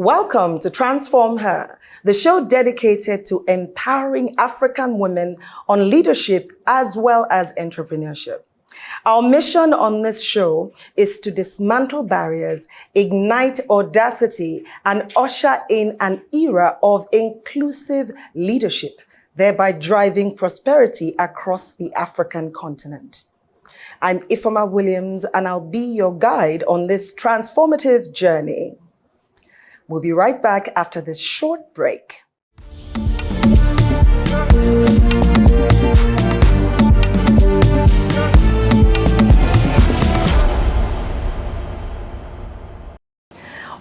Welcome to TransformHer, the show dedicated to empowering African women on leadership as well as entrepreneurship. Our mission on this show is to dismantle barriers, ignite audacity, and usher in an era of inclusive leadership, thereby driving prosperity across the African continent. I'm Ifeoma Williams, and I'll be your guide on this transformative journey. We'll be right back after this short break.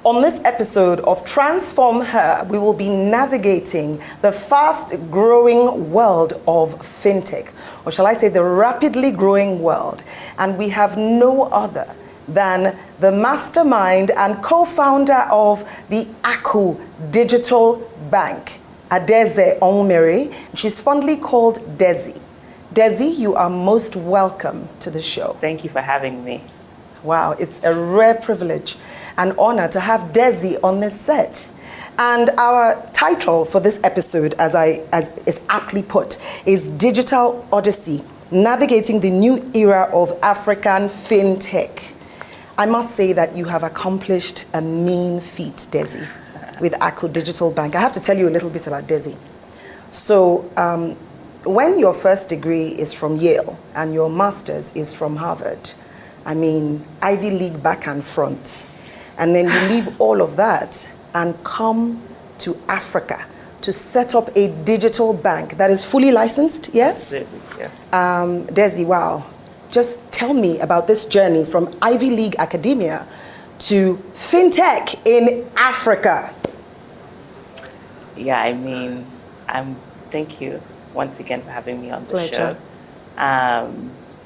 On this episode of TransformHer, we will be navigating the fast-growing world of fintech, or shall I say the rapidly growing world. And we have no other than the mastermind and co-founder of the Aku Digital Bank, Desi Onwumere. She's fondly called Desi. Desi, you are most welcome to the show. Thank you for having me. Wow, it's a rare privilege and honor to have Desi on this set. And our title for this episode, as is aptly put, is Digital Odyssey, Navigating the New Era of African Fintech. I must say that you have accomplished a mean feat, Desi, with Aku Digital Bank. I have to tell you a little bit about Desi. So when your first degree is from Yale and your master's is from Harvard, I mean, Ivy League back and front, and then you leave all of that and come to Africa to set up a digital bank that is fully licensed, yes? Absolutely, yes. Desi, wow. Just tell me about this journey from Ivy League academia to fintech in Africa. Yeah, I mean, thank you once again for having me on the Pleasure. show.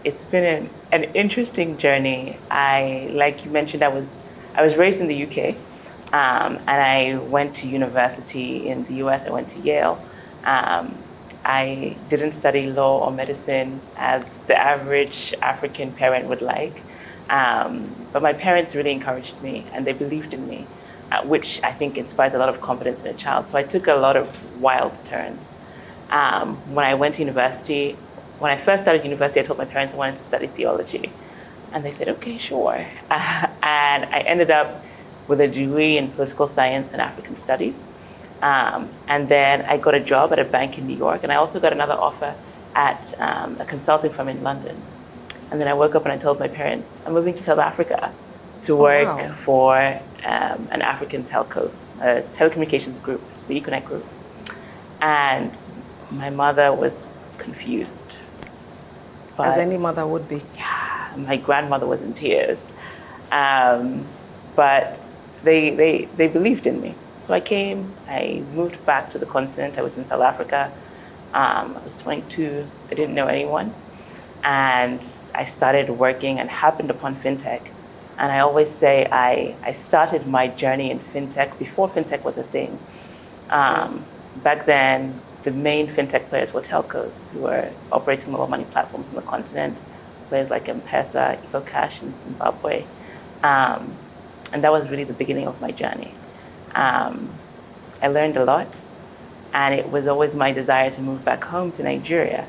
It's been an interesting journey. Like you mentioned, I was raised in the UK, and I went to university in the US. I went to Yale. I didn't study law or medicine as the average African parent would like, but my parents really encouraged me and they believed in me, which I think inspires a lot of confidence in a child. So I took a lot of wild turns. When I went to university, when I first started university, I told my parents I wanted to study theology. And they said, okay, sure. And I ended up with a degree in political science and African studies. And then I got a job at a bank in New York, and I also got another offer at a consulting firm in London. And then I woke up and I told my parents, I'm moving to South Africa to work for an African telco, a telecommunications group, the Econet Group. And my mother was confused. As any mother would be. Yeah, my grandmother was in tears. But they believed in me. So I came, I moved back to the continent. I was in South Africa. I was 22, I didn't know anyone. And I started working and happened upon fintech. And I always say I started my journey in fintech before fintech was a thing. Back then, the main fintech players were telcos who were operating mobile money platforms on the continent, players like M-Pesa, EcoCash in Zimbabwe. And that was really the beginning of my journey. I learned a lot, and it was always my desire to move back home to Nigeria.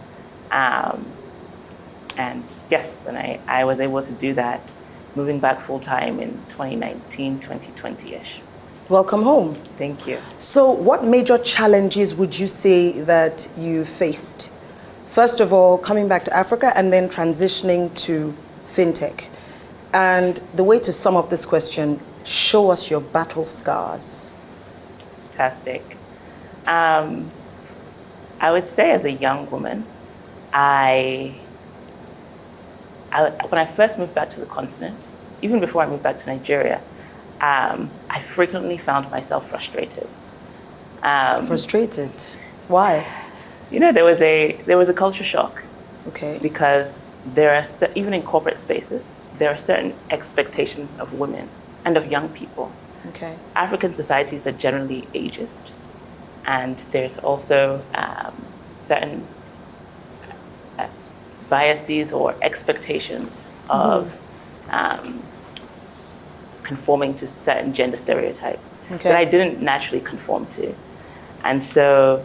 And yes, and I was able to do that, moving back full-time in 2019, 2020-ish. Welcome home. Thank you. So what major challenges would you say that you faced? First of all, coming back to Africa and then transitioning to fintech. And the way to sum up this question, show us your battle scars. Fantastic. I would say as a young woman, when I first moved back to the continent, even before I moved back to Nigeria, I frequently found myself frustrated. Frustrated? Why? You know, there was a culture shock. Okay. Because there are, even in corporate spaces, there are certain expectations of women and of young people. Okay. African societies are generally ageist, and there's also certain biases or expectations of conforming to certain gender stereotypes Okay. that I didn't naturally conform to. And so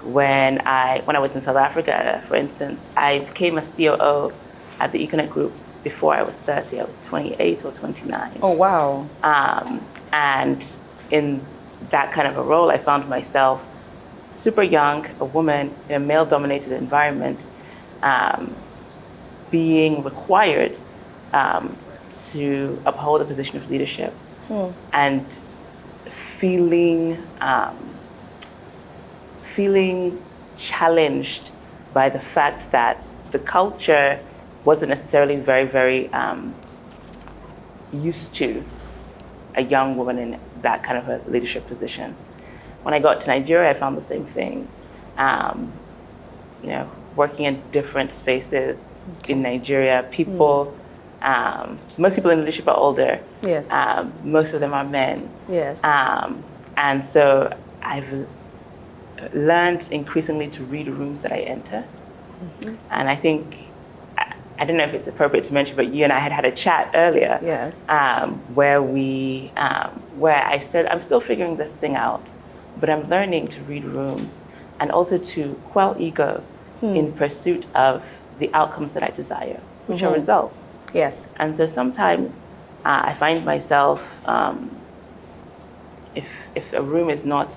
when I was in South Africa, for instance, I became a COO at the Econet Group before I was 30. I was 28 or 29. Oh, wow. And in that kind of a role, I found myself super young, a woman in a male-dominated environment, being required to uphold a position of leadership, and feeling challenged by the fact that the culture wasn't necessarily very, very used to a young woman in that kind of a leadership position. When I got to Nigeria, I found the same thing. Working in different spaces in Nigeria, people, most people in leadership are older. Yes. Most of them are men. Yes. And so I've learned increasingly to read rooms that I enter. And I think, I don't know if it's appropriate to mention, but you and I had a chat earlier. Yes. Where I said, I'm still figuring this thing out, but I'm learning to read rooms and also to quell ego in pursuit of the outcomes that I desire, which are results. Yes. And so sometimes I find myself, if a room is not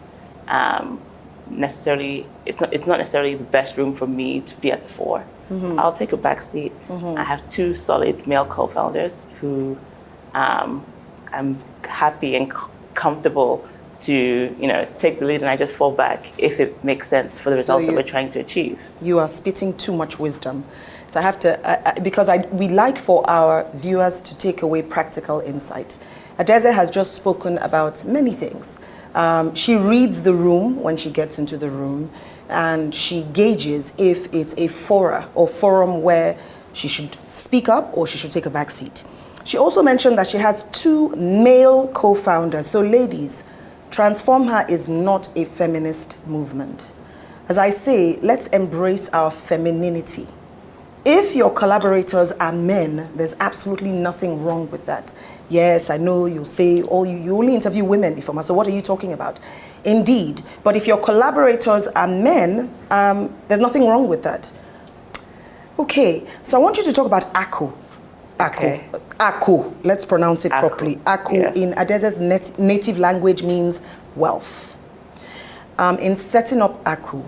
necessarily, it's not necessarily the best room for me to be at the fore, I'll take a back seat. I have two solid male co-founders who I'm happy and comfortable to take the lead, and I just fall back if it makes sense for the results that we're trying to achieve. You are spitting too much wisdom. So I have to, because we like for our viewers to take away practical insight. Desi has just spoken about many things. She reads the room when she gets into the room, and she gauges if it's a forum where she should speak up or she should take a back seat. She also mentioned that she has two male co-founders. So ladies, TransformHer is not a feminist movement. As I say, let's embrace our femininity. If your collaborators are men, there's absolutely nothing wrong with that. Yes, I know you'll say, oh, you only interview women, Ifoma, so what are you talking about? Indeed, but if your collaborators are men, there's nothing wrong with that. Okay, so I want you to talk about ACO. Okay. ACO, let's pronounce it ACO. properly. ACO, yes. in Adese's native language, means wealth. In setting up ACO,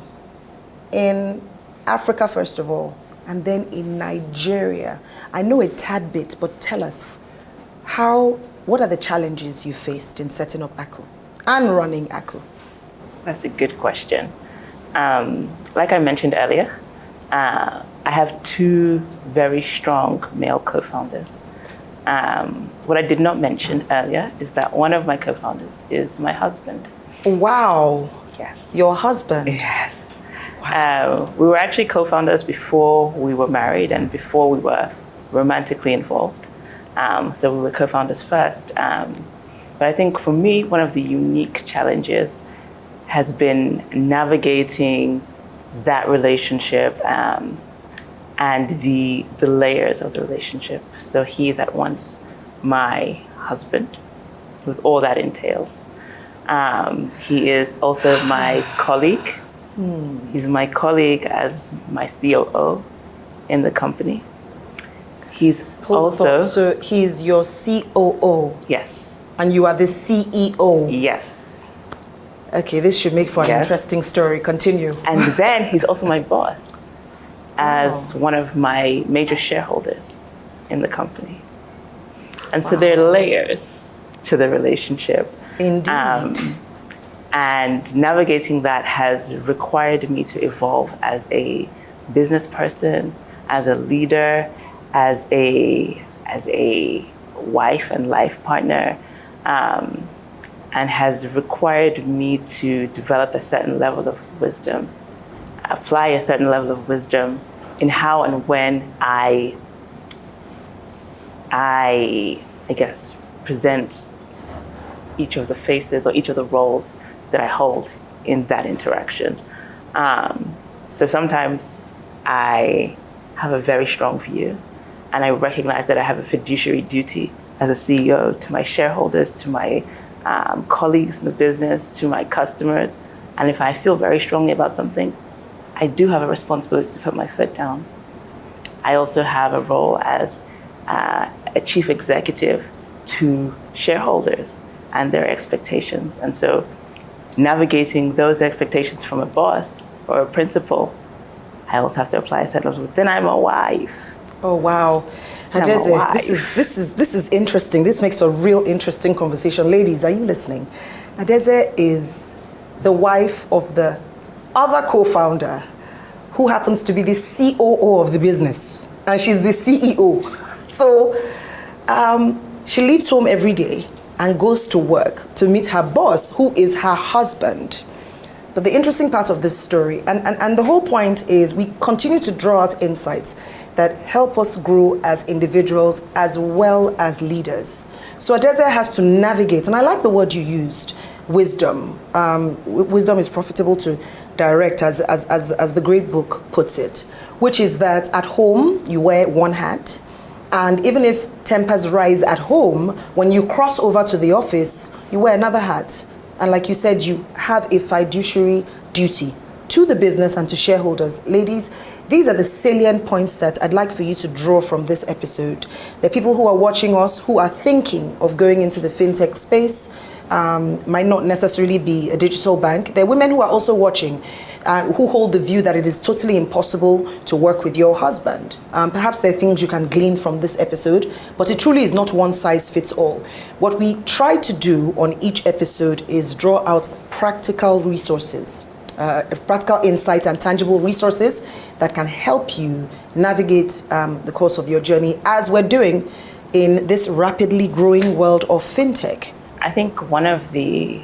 in Africa first of all, and then in Nigeria, I know a tad bit, but tell us, what are the challenges you faced in setting up ACO and running ACO? That's a good question. Like I mentioned earlier, I have two very strong male co-founders. What I did not mention earlier is that one of my co-founders is my husband. Wow. Yes. Your husband? Yes. Wow. We were actually co-founders before we were married and before we were romantically involved. So we were co-founders first. But I think for me, one of the unique challenges has been navigating that relationship and the layers of the relationship. So he is at once my husband, with all that entails. He is also my colleague. He's my colleague as my COO in the company. He's also... So he's your COO? Yes. And you are the CEO? Yes. Okay, this should make for an interesting story. Continue. And then he's also my boss as one of my major shareholders in the company. And so there are layers to the relationship. Indeed. And navigating that has required me to evolve as a business person, as a leader, as a wife and life partner, and has required me to develop a certain level of wisdom, apply a certain level of wisdom in how and when I guess, present each of the faces or each of the roles that I hold in that interaction. So sometimes I have a very strong view, and I recognize that I have a fiduciary duty as a CEO to my shareholders, to my colleagues in the business, to my customers. And if I feel very strongly about something, I do have a responsibility to put my foot down. I also have a role as a chief executive to shareholders and their expectations. And so navigating those expectations from a boss or a principal, I also have to apply a set of, then I'm a wife. Oh, wow. Desi, this is interesting. This makes a real interesting conversation. Ladies, are you listening? Desi is the wife of the other co-founder who happens to be the COO of the business, and she's the CEO. So she leaves home every day and goes to work to meet her boss, who is her husband. But the interesting part of this story, and the whole point is we continue to draw out insights that help us grow as individuals as well as leaders. So Adeze has to navigate, and I like the word you used, wisdom. Wisdom is profitable to direct, as the great book puts it, which is that at home you wear one hat, and even if tempers rise at home, when you cross over to the office, you wear another hat. And like you said, you have a fiduciary duty to the business and to shareholders. Ladies, these are the salient points that I'd like for you to draw from this episode. There are people who are watching us who are thinking of going into the fintech space, might not necessarily be a digital bank. There are women who are also watching who hold the view that it is totally impossible to work with your husband. Perhaps there are things you can glean from this episode, but it truly is not one size fits all. What we try to do on each episode is draw out practical resources, practical insight and tangible resources that can help you navigate the course of your journey, as we're doing in this rapidly growing world of fintech. I think one of the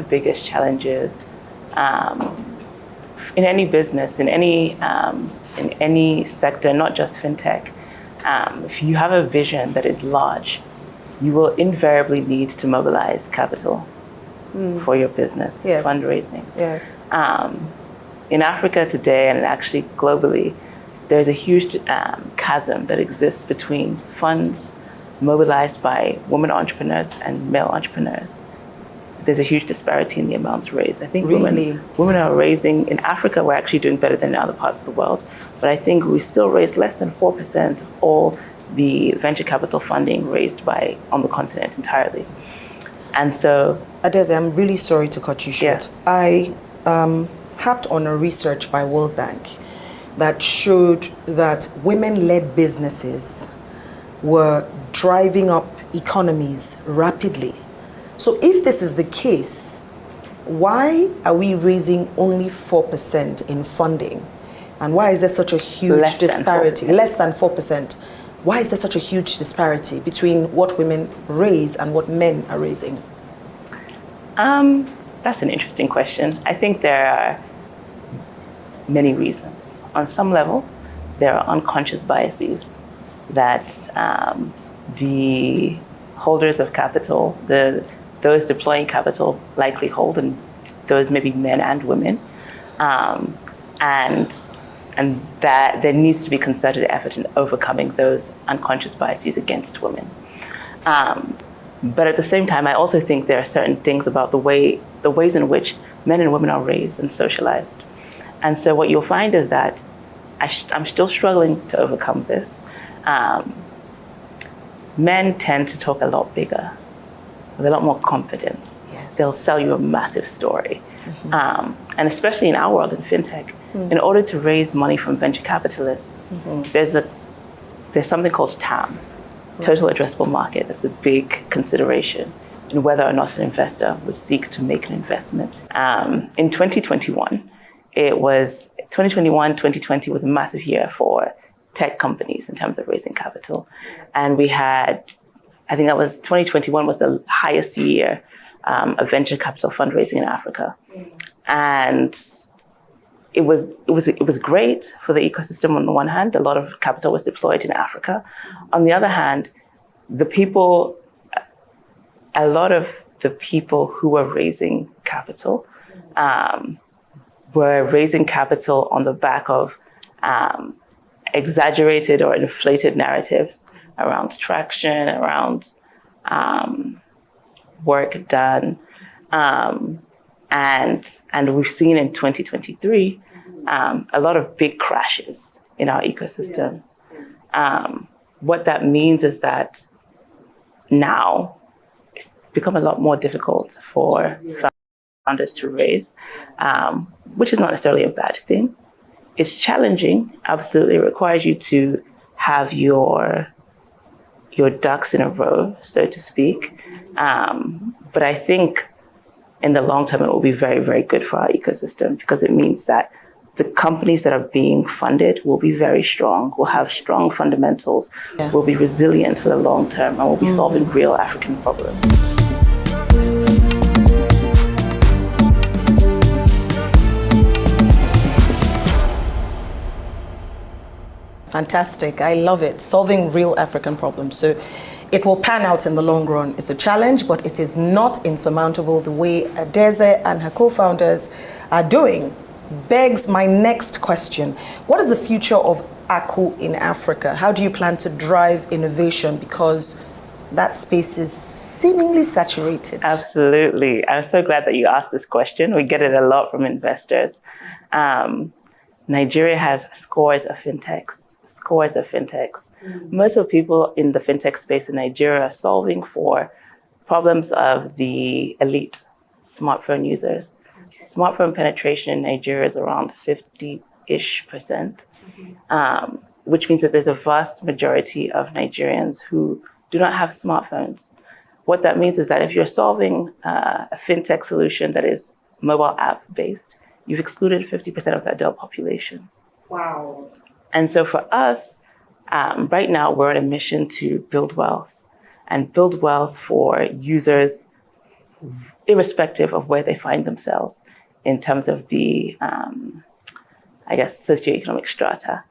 biggest challenges in any business, in any sector, not just fintech, if you have a vision that is large, you will invariably need to mobilize capital for your business, yes. Fundraising. Yes. In Africa today, and actually globally, there's a huge chasm that exists between funds mobilized by women entrepreneurs and male entrepreneurs. There's a huge disparity in the amounts raised. I think really? women are raising, in Africa, we're actually doing better than in other parts of the world, but I think we still raise less than 4% of all the venture capital funding raised on the continent entirely. And so... Adeze, I'm really sorry to cut you short. Yes. I harped on a research by World Bank that showed that women-led businesses were driving up economies rapidly. So if this is the case, why are we raising only 4% in funding? And why is there such a huge disparity? Less than 4%. Why is there such a huge disparity between what women raise and what men are raising? That's an interesting question. I think there are many reasons. On some level, there are unconscious biases that the holders of capital, those deploying capital likely hold, and those may be men and women, and that there needs to be concerted effort in overcoming those unconscious biases against women. But at the same time, I also think there are certain things about the ways in which men and women are raised and socialized. And so what you'll find is that I'm still struggling to overcome this. Men tend to talk a lot bigger, with a lot more confidence. Yes. They'll sell you a massive story. Mm-hmm. And especially in our world in fintech, in order to raise money from venture capitalists, there's something called TAM, total addressable market. That's a big consideration in whether or not an investor would seek to make an investment. In 2021, 2020 was a massive year for tech companies in terms of raising capital. And we had, I think 2021 was the highest year of venture capital fundraising in Africa. And it was great for the ecosystem on the one hand. A lot of capital was deployed in Africa. On the other hand, a lot of the people who were raising capital were raising capital on the back of exaggerated or inflated narratives around traction, around work done. And we've seen in 2023 a lot of big crashes in our ecosystem. What that means is that now it's become a lot more difficult for founders to raise, which is not necessarily a bad thing. It's challenging, absolutely. It requires you to have your ducks in a row, so to speak. But I think in the long term, it will be very, very good for our ecosystem because it means that the companies that are being funded will be very strong, will have strong fundamentals, will be resilient for the long term, and will be solving real African problems. Fantastic. I love it. Solving real African problems. So it will pan out in the long run. It's a challenge, but it is not insurmountable the way Desi and her co-founders are doing. Begs my next question. What is the future of Aku in Africa? How do you plan to drive innovation? Because that space is seemingly saturated. Absolutely. I'm so glad that you asked this question. We get it a lot from investors. Nigeria has scores of fintechs. Most of the people in the fintech space in Nigeria are solving for problems of the elite smartphone users. Smartphone penetration in Nigeria is around 50-ish%, which means that there's a vast majority of Nigerians who do not have smartphones. What that means is that if you're solving a fintech solution that is mobile app based, you've excluded 50% of the adult population. Wow. And so for us, right now, we're on a mission to build wealth for users, irrespective of where they find themselves in terms of the, socioeconomic strata.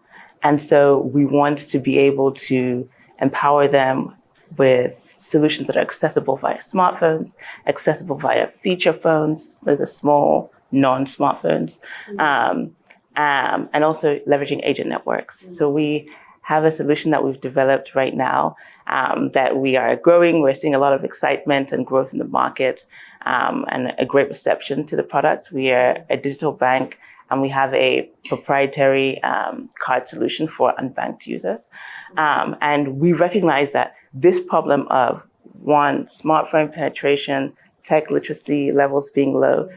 And so we want to be able to empower them with solutions that are accessible via smartphones, accessible via feature phones. Those are small, non-smartphones, and also leveraging agent networks. So we have a solution that we've developed right now that we are growing. We're seeing a lot of excitement and growth in the market and a great reception to the product. We are a digital bank and we have a proprietary card solution for unbanked users. And we recognize that this problem of, one, smartphone penetration, tech literacy levels being low,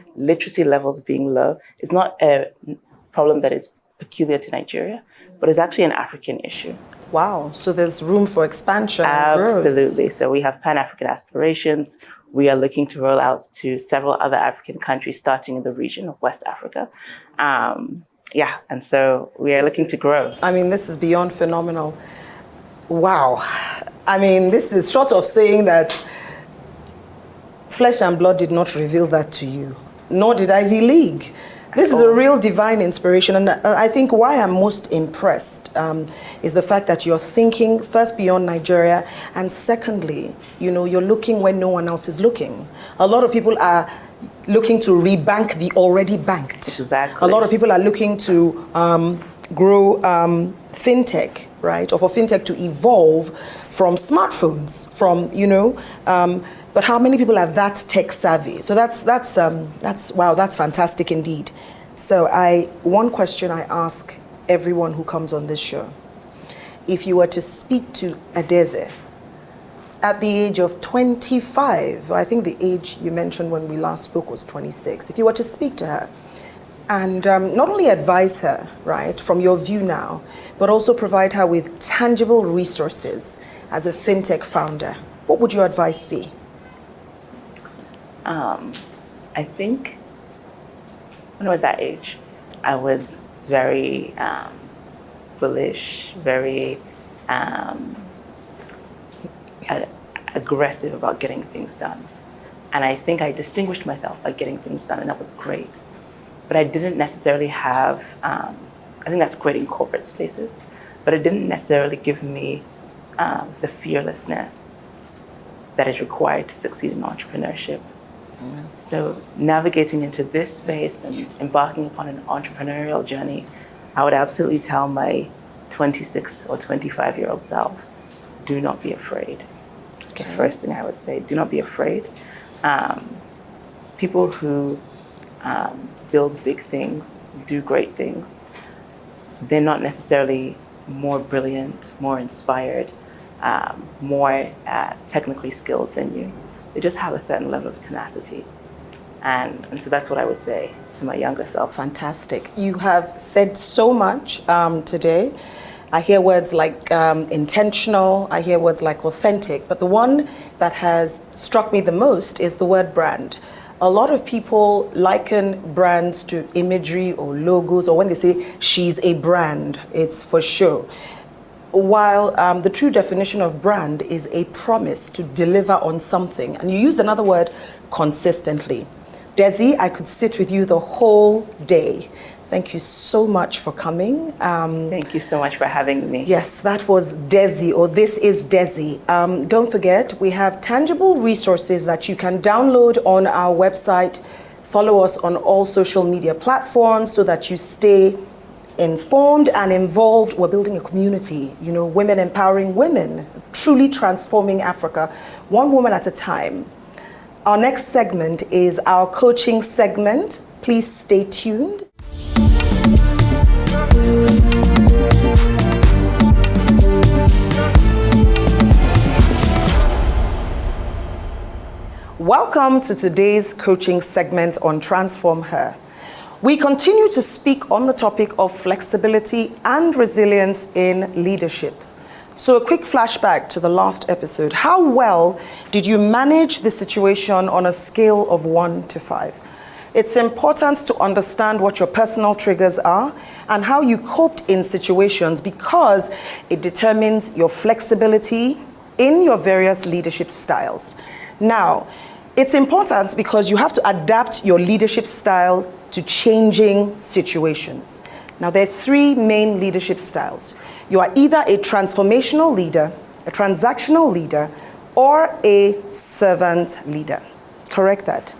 is not a problem that is peculiar to Nigeria, but is actually an African issue. Wow, so there's room for expansion and growth. Absolutely. So we have Pan-African aspirations. We are looking to roll out to several other African countries, starting in the region of West Africa. And so we are looking to grow. I mean, this is beyond phenomenal. Wow. I mean, this is short of saying that flesh and blood did not reveal that to you, nor did Ivy League. This is a real divine inspiration, and I think why I'm most impressed is the fact that you're thinking first beyond Nigeria, and secondly, you're looking when no one else is looking. A lot of people are looking to rebank the already banked. Exactly. A lot of people are looking to grow fintech, right? Or for fintech to evolve from smartphones, but how many people are that tech savvy? So that's wow, that's fantastic indeed. So one question I ask everyone who comes on this show: if you were to speak to Desi at the age of 25, I think the age you mentioned when we last spoke was 26. If you were to speak to her and not only advise her, right, from your view now, but also provide her with tangible resources as a fintech founder, what would your advice be? I think when I was that age, I was very bullish, very aggressive about getting things done. And I think I distinguished myself by getting things done, and that was great. But I didn't necessarily have, I think that's great in corporate spaces, but it didn't necessarily give me the fearlessness that is required to succeed in entrepreneurship. Yes. So navigating into this space and embarking upon an entrepreneurial journey, I would absolutely tell my 26 or 25-year-old self, do not be afraid. the first thing I would say. Do not be afraid. People who build big things, do great things, they're not necessarily more brilliant, more inspired, more technically skilled than you. They just have a certain level of tenacity. And so that's what I would say to my younger self. Fantastic. You have said so much today. I hear words like intentional, I hear words like authentic, but the one that has struck me the most is the word brand. A lot of people liken brands to imagery or logos, or when they say she's a brand, it's for sure. While the true definition of brand is a promise to deliver on something, and you use another word, consistently. Desi, I could sit with you the whole day. Thank you so much for coming. Thank you so much for having me. Yes, that was Desi, or this is Desi. Don't forget, we have tangible resources that you can download on our website. Follow us on all social media platforms so that you stay informed and involved. We're building a community, women empowering women, truly transforming Africa, one woman at a time. Our next segment is our coaching segment. Please stay tuned. Welcome to today's coaching segment on TransformHer. We continue to speak on the topic of flexibility and resilience in leadership. So a quick flashback to the last episode. How well did you manage the situation on a scale of 1 to 5? It's important to understand what your personal triggers are and how you coped in situations, because it determines your flexibility in your various leadership styles. Now, it's important because you have to adapt your leadership style to changing situations. Now, there are 3 main leadership styles. You are either a transformational leader, a transactional leader, or a servant leader. Correct that.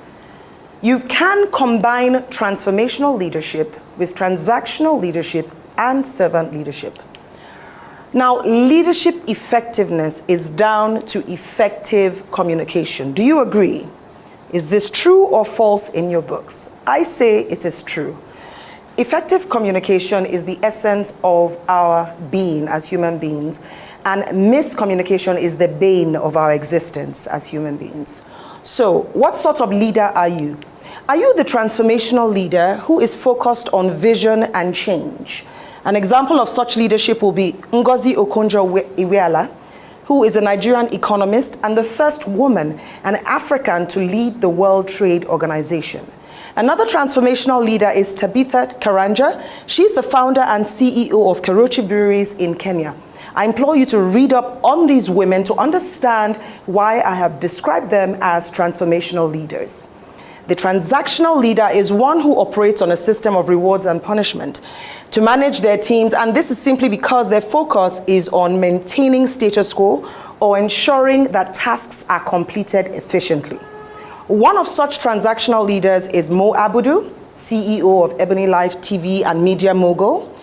You can combine transformational leadership with transactional leadership and servant leadership. Now, leadership effectiveness is down to effective communication. Do you agree? Is this true or false in your books? I say it is true. Effective communication is the essence of our being as human beings, and miscommunication is the bane of our existence as human beings. So, what sort of leader are you? Are you the transformational leader who is focused on vision and change? An example of such leadership will be Ngozi Okonjo-Iweala, who is a Nigerian economist and the first woman, an African, to lead the World Trade Organization. Another transformational leader is Tabitha Karanja. She's the founder and CEO of Kerochi Breweries in Kenya. I implore you to read up on these women to understand why I have described them as transformational leaders. The transactional leader is one who operates on a system of rewards and punishment to manage their teams, and this is simply because their focus is on maintaining status quo or ensuring that tasks are completed efficiently. One of such transactional leaders is Mo Abudu, CEO of Ebony Life TV and Media Mogul.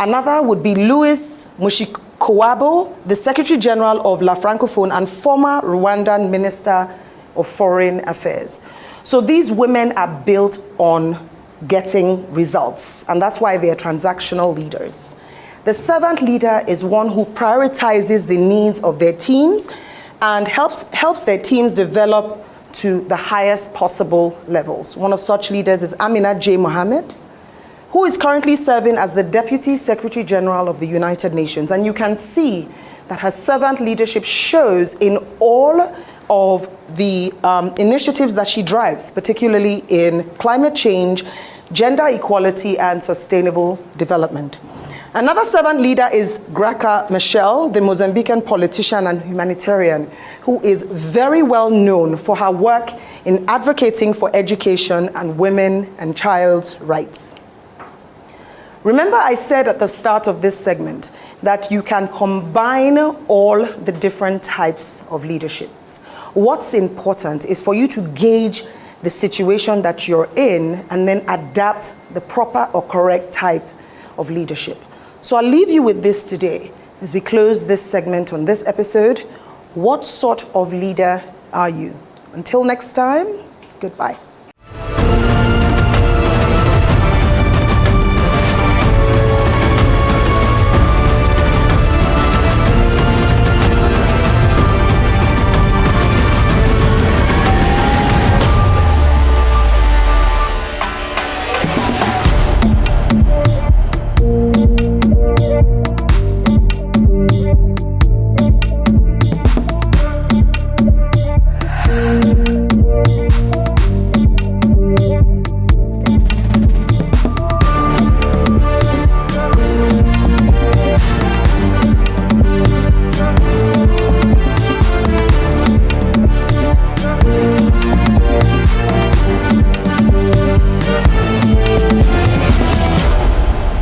Another would be Louis Mushikiwabo, the Secretary General of La Francophone and former Rwandan Minister of Foreign Affairs. So these women are built on getting results, and that's why they are transactional leaders. The servant leader is one who prioritizes the needs of their teams and helps their teams develop to the highest possible levels. One of such leaders is Amina J. Mohammed, who is currently serving as the Deputy Secretary General of the United Nations. And you can see that her servant leadership shows in all of the initiatives that she drives, particularly in climate change, gender equality, and sustainable development. Another servant leader is Graca Machel, the Mozambican politician and humanitarian, who is very well known for her work in advocating for education and women and child's rights. Remember, I said at the start of this segment that you can combine all the different types of leaderships. What's important is for you to gauge the situation that you're in and then adapt the proper or correct type of leadership. So I'll leave you with this today as we close this segment on this episode. What sort of leader are you? Until next time, goodbye.